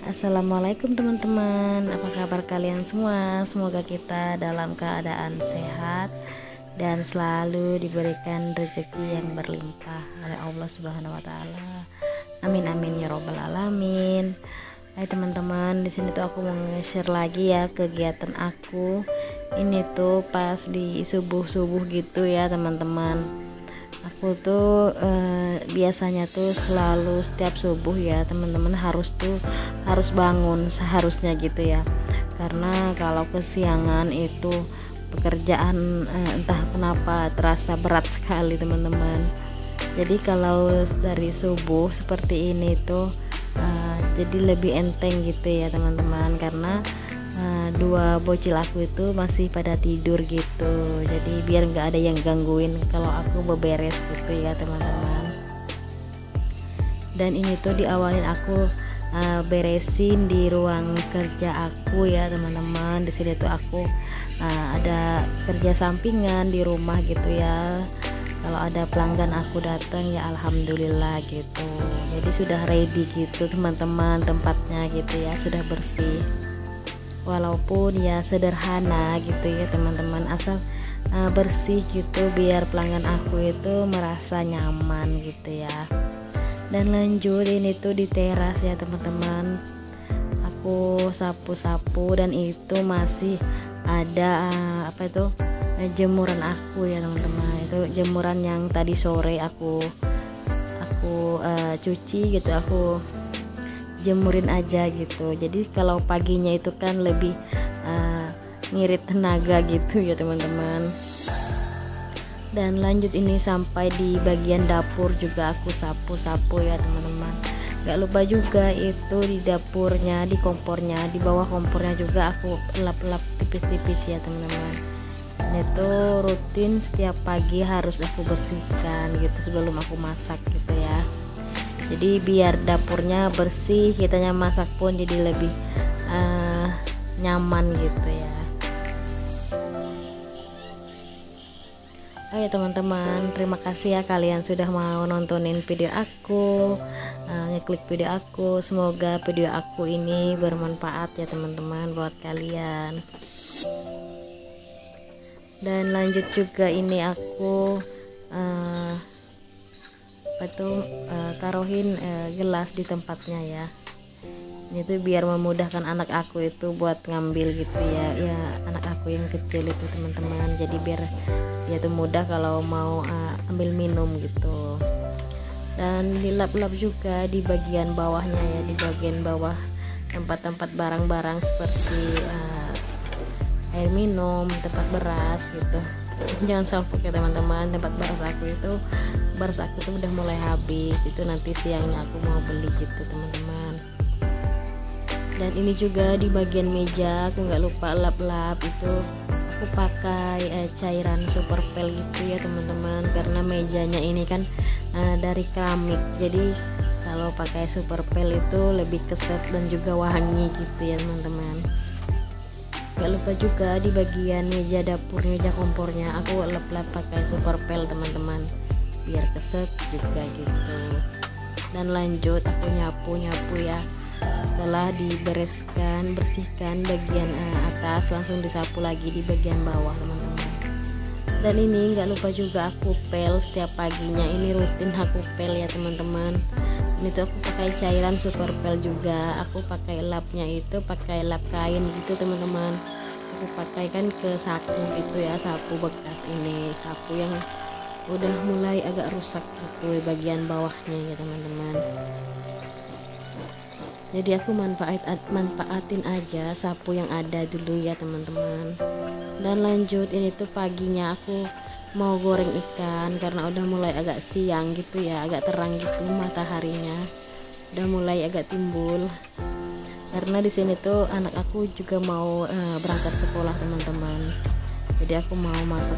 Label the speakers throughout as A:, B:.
A: Assalamualaikum teman-teman, apa kabar kalian semua? Semoga kita dalam keadaan sehat dan selalu diberikan rezeki yang berlimpah oleh Allah Subhanahu wa taala. Amin amin ya robbal alamin. Hai teman-teman, di sini tuh aku mau nge-share lagi ya kegiatan aku. Ini tuh pas di subuh-subuh gitu ya teman-teman. Aku tuh biasanya tuh selalu setiap subuh ya teman-teman harus bangun seharusnya gitu ya, karena kalau kesiangan itu pekerjaan entah kenapa terasa berat sekali teman-teman. Jadi kalau dari subuh seperti ini tuh jadi lebih enteng gitu ya teman-teman, karena dua bocil aku itu masih pada tidur gitu, jadi biar nggak ada yang gangguin kalau aku beberes gitu ya teman-teman. Dan ini tuh diawalin aku beresin di ruang kerja aku ya teman-teman. Di sini tuh aku ada kerja sampingan di rumah gitu ya, kalau ada pelanggan aku datang ya alhamdulillah gitu. Jadi sudah ready gitu teman-teman, tempatnya gitu ya sudah bersih, walaupun ya sederhana gitu ya teman-teman, asal bersih gitu biar pelanggan aku itu merasa nyaman gitu ya. Dan lanjut ini tuh di teras ya teman-teman, aku sapu-sapu dan itu masih ada jemuran aku ya teman-teman. Itu jemuran yang tadi sore aku cuci gitu, aku jemurin aja gitu. Jadi kalau paginya itu kan lebih ngirit tenaga gitu ya teman-teman. Dan lanjut ini sampai di bagian dapur juga aku sapu-sapu ya teman-teman. Gak lupa juga itu di dapurnya, di kompornya, di bawah kompornya juga aku lap-lap tipis-tipis ya teman-teman. Itu rutin setiap pagi harus aku bersihkan gitu sebelum aku masak gitu ya. Jadi biar dapurnya bersih, kitanya masak pun jadi lebih nyaman gitu ya. Oke teman-teman, terima kasih ya kalian sudah mau nontonin video aku, ngeklik video aku. Semoga video aku ini bermanfaat ya teman-teman buat kalian. Dan lanjut juga ini aku taruhin gelas di tempatnya ya. Ini tuh biar memudahkan anak aku itu buat ngambil gitu ya anak aku yang kecil itu teman-teman. Jadi biar dia tuh mudah kalau mau ambil minum gitu. Dan dilap-lap juga di bagian bawahnya ya, di bagian bawah tempat-tempat barang-barang seperti air minum, tempat beras gitu. Jangan salfok ya teman-teman, tempat beras aku tuh udah mulai habis, itu nanti siangnya aku mau beli gitu teman-teman. Dan ini juga di bagian meja aku nggak lupa lap-lap, itu aku pakai cairan super pel gitu ya teman-teman, karena mejanya ini kan dari keramik, jadi kalau pakai super pel itu lebih keset dan juga wangi gitu ya teman-teman. Gak lupa juga di bagian meja dapur, meja kompornya aku lap-lap pakai super pel teman-teman, biar keset juga gitu. Dan lanjut aku nyapu ya, setelah bersihkan bagian atas, langsung disapu lagi di bagian bawah teman-teman. Dan ini nggak lupa juga aku pel setiap paginya, ini rutin aku pel ya teman-teman. Ini tuh aku pakai cairan super pel juga, aku pakai lapnya itu pakai lap kain gitu teman-teman. Aku pakai kan ke sapu gitu ya, sapu bekas ini, sapu yang udah mulai agak rusak gitu bagian bawahnya ya teman-teman. Jadi aku manfaatin aja sapu yang ada dulu ya teman-teman. Dan lanjut ini tuh paginya aku mau goreng ikan, karena udah mulai agak siang gitu ya, agak terang gitu mataharinya, udah mulai agak timbul. Karena di sini tuh anak aku juga mau berangkat sekolah teman-teman, jadi aku mau masak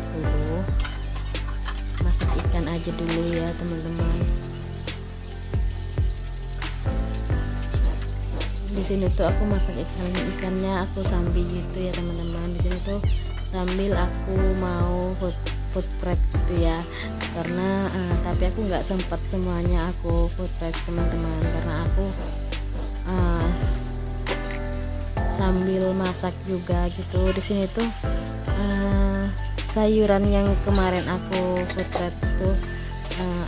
A: ikan aja dulu ya teman-teman. Di sini tuh aku masak ikannya aku sambil gitu ya teman-teman. Di sini tuh sambil aku mau food prep gitu ya, karena tapi aku nggak sempat semuanya aku food prep teman-teman, karena aku sambil masak juga gitu. Di sini tuh sayuran yang kemarin aku potret itu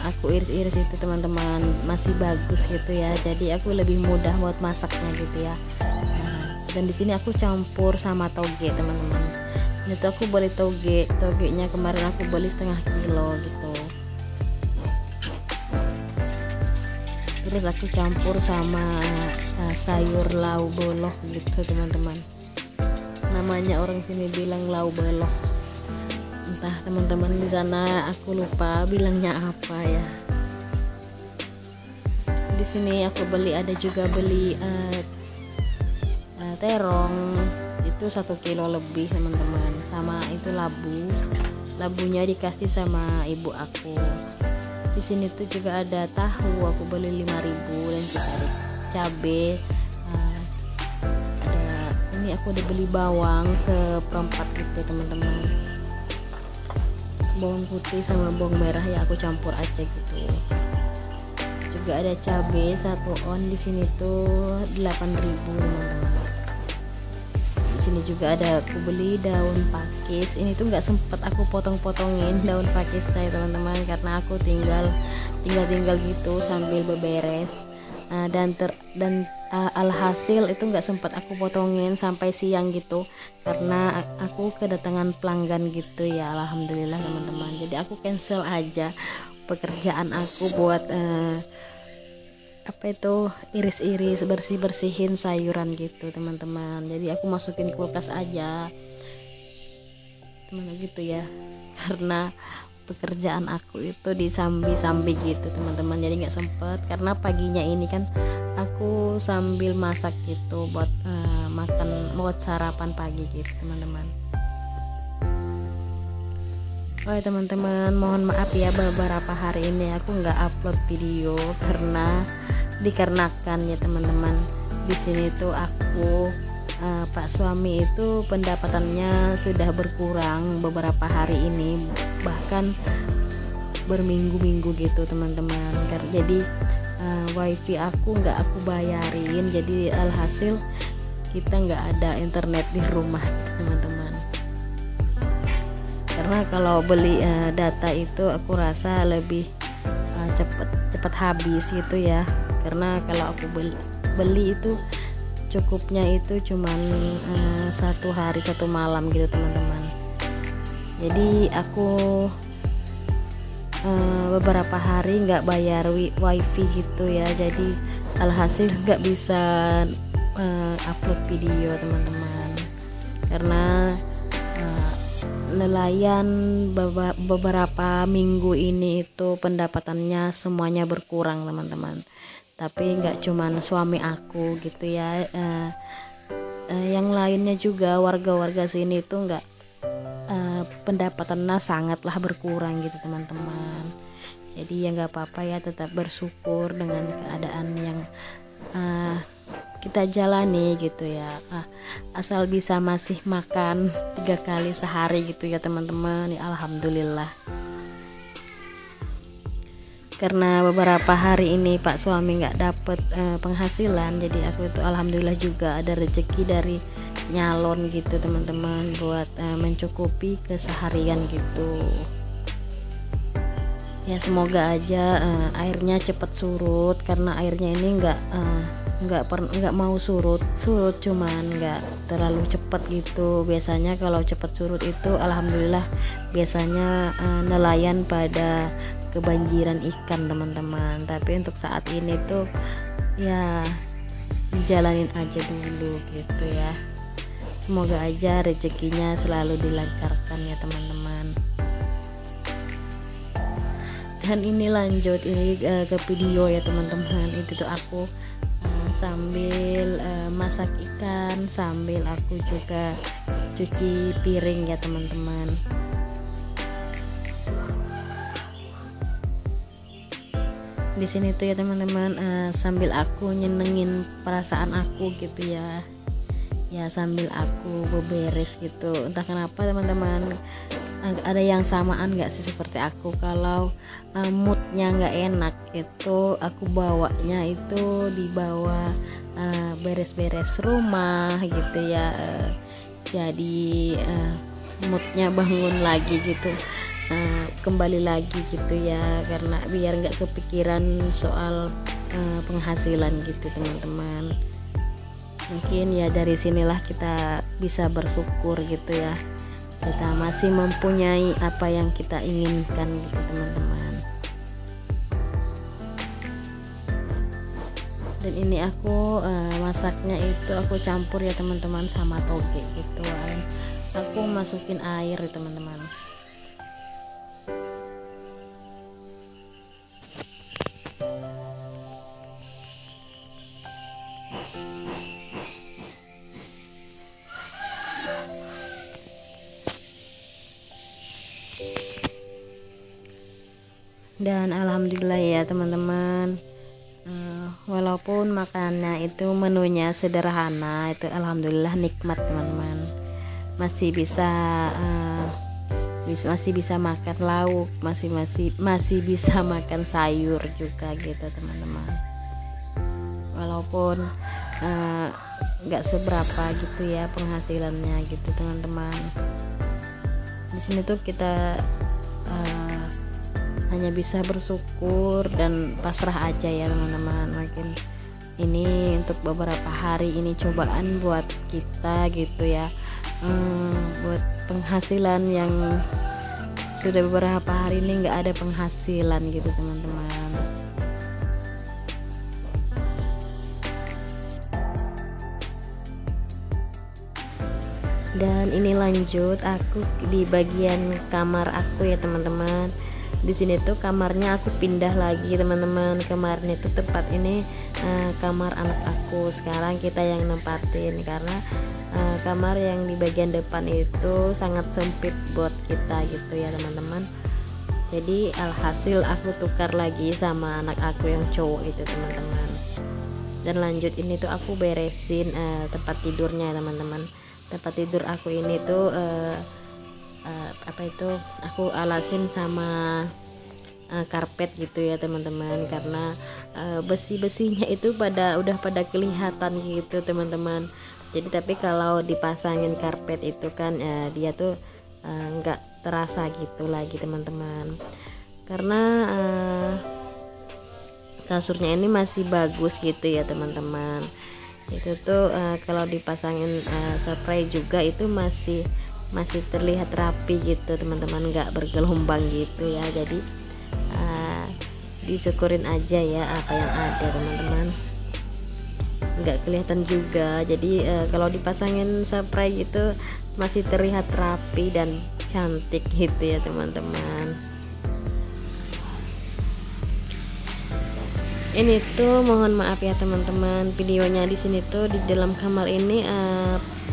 A: aku iris-iris itu teman-teman, masih bagus gitu ya, jadi aku lebih mudah buat masaknya gitu ya. Dan di sini aku campur sama toge teman-teman. Ini tuh aku beli togenya kemarin aku beli setengah kilo gitu, terus aku campur sama sayur lau boloh gitu teman-teman. Namanya orang sini bilang lau boloh, entah teman-teman di sana aku lupa bilangnya apa ya. Di sini aku ada juga beli terong itu 1 kilo lebih teman-teman, sama itu labunya dikasih sama ibu aku. Di sini tuh juga ada tahu, aku beli 5.000, dan juga ada cabe. Ini aku udah beli bawang seperempat gitu teman-teman, bawang putih sama bawang merah ya aku campur aja gitu. Juga ada cabe 1 on, di sini tuh 8.000 teman-teman. Di sini juga ada aku beli daun pakis. Ini tuh nggak sempet aku potong-potongin daun pakisnya ya teman-teman, karena aku tinggal gitu sambil beberes. Dan alhasil itu nggak sempat aku potongin sampai siang gitu, karena aku kedatangan pelanggan gitu ya, alhamdulillah teman-teman. Jadi aku cancel aja pekerjaan aku buat iris-iris, bersihin sayuran gitu teman-teman. Jadi aku masukin kulkas aja teman gitu ya, karena pekerjaan aku itu disambi gitu teman-teman. Jadi nggak sempet, karena paginya ini kan aku sambil masak gitu buat buat sarapan pagi gitu teman-teman. Oh ya teman-teman, mohon maaf ya beberapa hari ini aku nggak upload video dikarenakan ya teman-teman, di sini tuh aku Pak suami itu pendapatannya sudah berkurang beberapa hari ini, bahkan berminggu-minggu gitu teman-teman. Jadi wifi aku nggak aku bayarin, jadi alhasil kita nggak ada internet di rumah teman-teman. Karena kalau beli data itu aku rasa lebih cepet habis gitu ya, karena kalau aku beli itu cukupnya itu cuman 1 hari 1 malam gitu teman-teman. Jadi aku beberapa hari nggak bayar wifi gitu ya, jadi alhasil nggak bisa upload video teman-teman, karena nelayan beberapa minggu ini itu pendapatannya semuanya berkurang teman-teman. Tapi nggak cuman suami aku gitu ya, yang lainnya juga warga-warga sini itu nggak pendapatannya sangatlah berkurang gitu teman-teman. Jadi ya nggak apa-apa ya, tetap bersyukur dengan keadaan yang kita jalani gitu ya. Asal bisa masih makan 3 kali sehari gitu ya teman-teman, ya alhamdulillah. Karena beberapa hari ini Pak suami nggak dapet penghasilan, jadi aku itu alhamdulillah juga ada rezeki dari nyalon gitu teman-teman, buat mencukupi keseharian gitu ya. Semoga aja airnya cepat surut, karena airnya ini nggak mau surut, cuman nggak terlalu cepat gitu. Biasanya kalau cepat surut itu alhamdulillah biasanya nelayan pada kebanjiran ikan teman-teman. Tapi untuk saat ini tuh ya jalanin aja dulu gitu ya. Semoga aja rezekinya selalu dilancarkan ya teman-teman. Dan ini lanjut ke video ya teman-teman. Itu tuh aku sambil masak ikan, sambil aku juga cuci piring ya teman-teman. Di sini tuh ya teman-teman, sambil aku nyenengin perasaan aku gitu ya, sambil aku beberes gitu. Entah kenapa teman-teman, ada yang samaan nggak sih seperti aku, kalau moodnya nggak enak itu aku bawanya itu di bawah beres-beres rumah gitu ya, jadi moodnya bangun lagi gitu, kembali lagi gitu ya, karena biar nggak kepikiran soal penghasilan gitu teman-teman. Mungkin ya dari sinilah kita bisa bersyukur gitu ya, kita masih mempunyai apa yang kita inginkan gitu teman-teman. Dan ini aku masaknya itu aku campur ya teman-teman sama toge gitu, aku masukin air ya teman-teman. Dan alhamdulillah ya teman-teman, walaupun makannya itu menunya sederhana, itu alhamdulillah nikmat teman-teman. Masih bisa masih bisa makan lauk, masih bisa makan sayur juga gitu teman-teman. Walaupun nggak seberapa gitu ya penghasilannya gitu teman-teman. Di sini tuh kita hanya bisa bersyukur dan pasrah aja ya teman-teman. Mungkin ini untuk beberapa hari ini cobaan buat kita gitu ya, buat penghasilan yang sudah beberapa hari ini nggak ada penghasilan gitu teman-teman. Dan ini lanjut aku di bagian kamar aku ya teman-teman. Di sini tuh kamarnya aku pindah lagi teman-teman. Kemarin itu tempat ini kamar anak aku, sekarang kita yang nempatin karena kamar yang di bagian depan itu sangat sempit buat kita gitu ya teman-teman. Jadi alhasil aku tukar lagi sama anak aku yang cowok itu teman-teman. Dan lanjut ini tuh aku beresin tempat tidurnya teman-teman. Tempat tidur aku ini tuh aku alasin sama karpet gitu ya teman-teman, karena besi-besinya itu udah pada kelihatan gitu teman-teman. Jadi tapi kalau dipasangin karpet itu kan dia tuh nggak terasa gitu lagi teman-teman, karena kasurnya ini masih bagus gitu ya teman-teman. Itu tuh kalau dipasangin spray juga itu masih terlihat rapi gitu teman-teman, nggak bergelombang gitu ya. Jadi disyukurin aja ya apa yang ada teman-teman, nggak kelihatan juga. Jadi kalau dipasangin spray itu masih terlihat rapi dan cantik gitu ya teman-teman. Ini tuh mohon maaf ya teman-teman, videonya di sini tuh di dalam kamar ini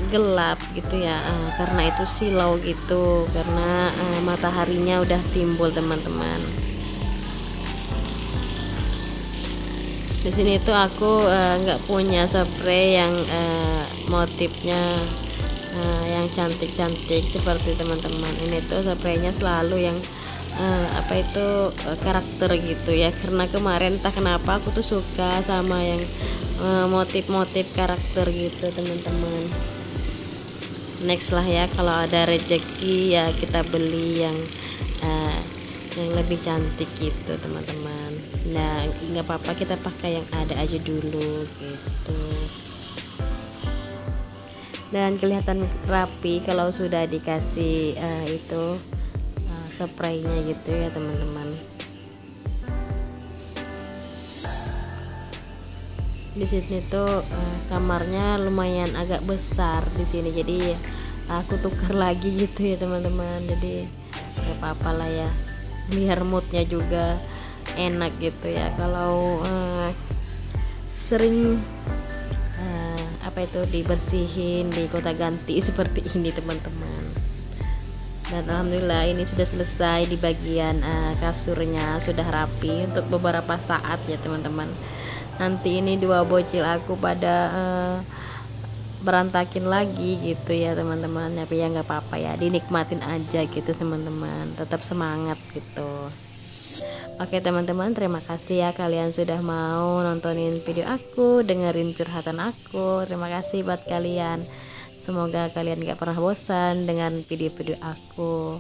A: gelap gitu ya, karena itu silau gitu, karena mataharinya udah timbul teman-teman. Di sini tuh aku nggak punya spray yang motifnya yang cantik-cantik seperti teman-teman. Ini tuh spraynya selalu yang karakter gitu ya, karena kemarin entah kenapa aku tuh suka sama yang motif-motif karakter gitu teman-teman. Next lah ya, kalau ada rezeki ya kita beli yang lebih cantik gitu teman-teman. Nah nggak apa-apa, kita pakai yang ada aja dulu gitu. Dan kelihatan rapi kalau sudah dikasih spraynya gitu ya teman-teman. Di sini tuh kamarnya lumayan agak besar di sini, jadi aku tukar lagi gitu ya teman-teman. Jadi gak apa-apa lah ya, biar moodnya juga enak gitu ya. Kalau sering dibersihin, di kota ganti seperti ini teman-teman. Dan alhamdulillah ini sudah selesai di bagian kasurnya, sudah rapi untuk beberapa saat ya teman-teman. Nanti ini dua bocil aku pada berantakin lagi gitu ya teman-teman. Tapi ya nggak apa-apa ya, dinikmatin aja gitu teman-teman, tetap semangat gitu. Oke teman-teman, terima kasih ya kalian sudah mau nontonin video aku, dengerin curhatan aku. Terima kasih buat kalian. Semoga kalian gak pernah bosan dengan video-video aku.